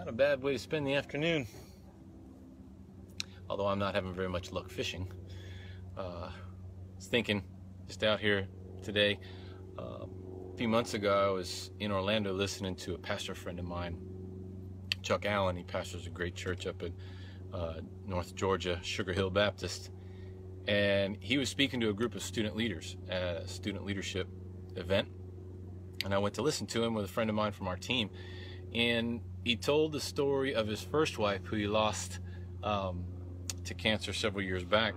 Not a bad way to spend the afternoon. Although I'm not having very much luck fishing. I was thinking, just out here today, a few months ago I was in Orlando listening to a pastor friend of mine, Chuck Allen. He pastors a great church up in North Georgia, Sugar Hill Baptist. And he was speaking to a group of student leaders at a student leadership event. And I went to listen to him with a friend of mine from our team. And he told the story of his first wife, who he lost to cancer several years back.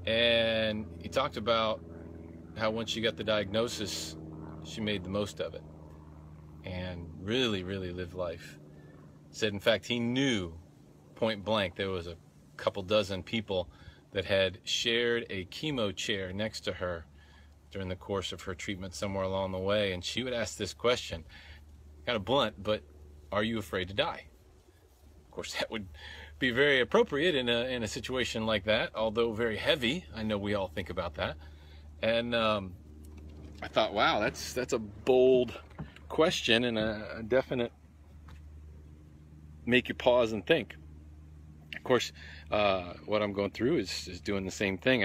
And he talked about how once she got the diagnosis, she made the most of it and really lived life. Said, in fact, he knew point blank there was a couple dozen people that had shared a chemo chair next to her during the course of her treatment somewhere along the way. And she would ask this question, kind of blunt, but are you afraid to die? Of course, that would be very appropriate in a situation like that, although very heavy. I know we all think about that. And I thought, wow, that's a bold question and a definite make you pause and think. Of course, what I'm going through is doing the same thing.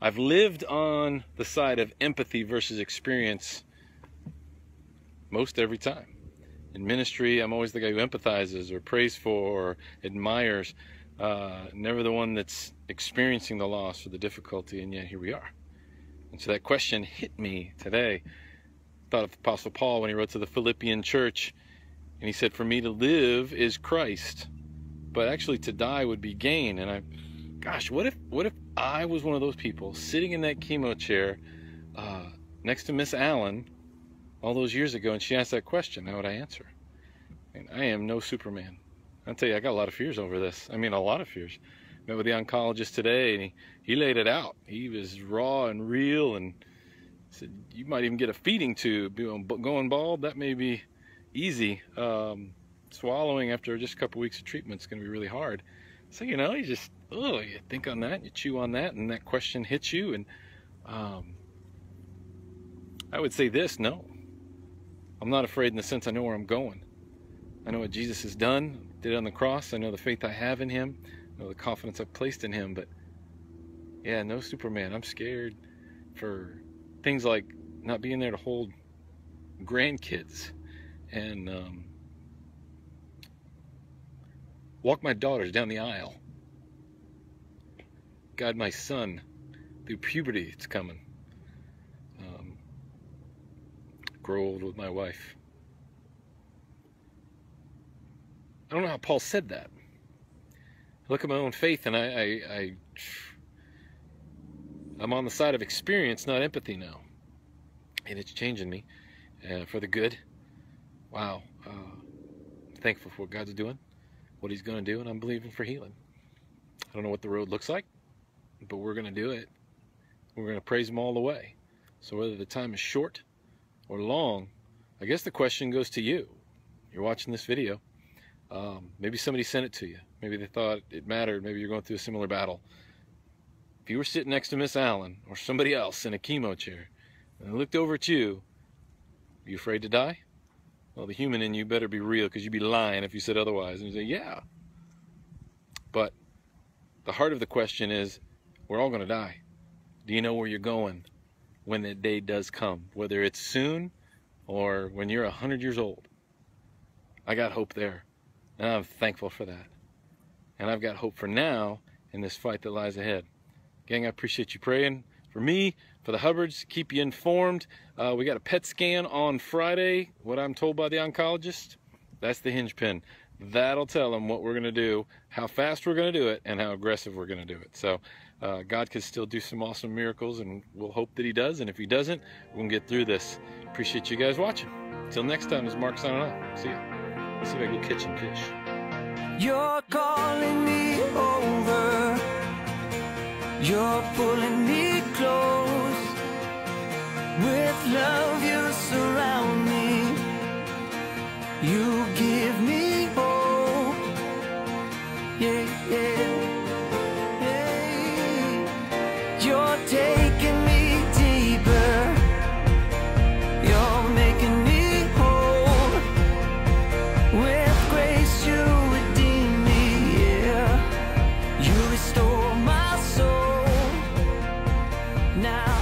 I've lived on the side of empathy versus experience most every time. In ministry, I'm always the guy who empathizes or prays for or admires, never the one that's experiencing the loss or the difficulty, and yet here we are. And so that question hit me today. I thought of the Apostle Paul when he wrote to the Philippian church, and he said, for me to live is Christ, but actually to die would be gain. And gosh, what if I was one of those people sitting in that chemo chair next to Miss Allen all those years ago, and she asked that question? How would I answer? And I am no Superman. I'll tell you, I got a lot of fears over this. I mean, a lot of fears. Met with the oncologist today, and he laid it out. He was raw and real, and said, you might even get a feeding tube. Going bald, that may be easy. Swallowing after just a couple weeks of treatment is going to be really hard. So, you just, you think on that, you chew on that, and that question hits you. And I would say this, no. I'm not afraid in the sense I know where I'm going. I know what Jesus has done, did on the cross. I know the faith I have in him. I know the confidence I've placed in him. But yeah, no Superman. I'm scared for things like not being there to hold grandkids and walk my daughters down the aisle, guide my son through puberty. It's coming. Grow old with my wife. I don't know how Paul said that. I look at my own faith, and I'm on the side of experience, not empathy now, and it's changing me for the good. Wow. I'm thankful for what God's doing, what he's going to do, and I'm believing for healing. I don't know what the road looks like, but we're going to do it. We're going to praise him all the way. So whether the time is short or long, I guess the question goes to you. You're watching this video. Maybe somebody sent it to you. Maybe they thought it mattered. Maybe you're going through a similar battle. If you were sitting next to Miss Allen or somebody else in a chemo chair and they looked over at you, are you afraid to die? Well, the human in you better be real, because you'd be lying if you said otherwise. And you say, yeah. But the heart of the question is, we're all going to die. Do you know where you're going when that day does come? Whether it's soon or when you're 100 years old. I got hope there. And I'm thankful for that. And I've got hope for now in this fight that lies ahead. Gang, I appreciate you praying for me, for the Hubbards. Keep you informed. We got a PET scan on Friday. What I'm told by the oncologist, that's the hinge pin. That'll tell them what we're going to do, how fast we're going to do it, and how aggressive we're going to do it. So God can still do some awesome miracles, and we'll hope that he does. And if he doesn't, we're going to get through this. Appreciate you guys watching. Until next time, this is Mark signing off. See ya. Let's see if I can go catch some fish. You're calling me over. You're pulling me close. With love you surround me. You give me hope. Yeah, yeah, yeah. You're taking me deeper. You're making me whole. With grace you now.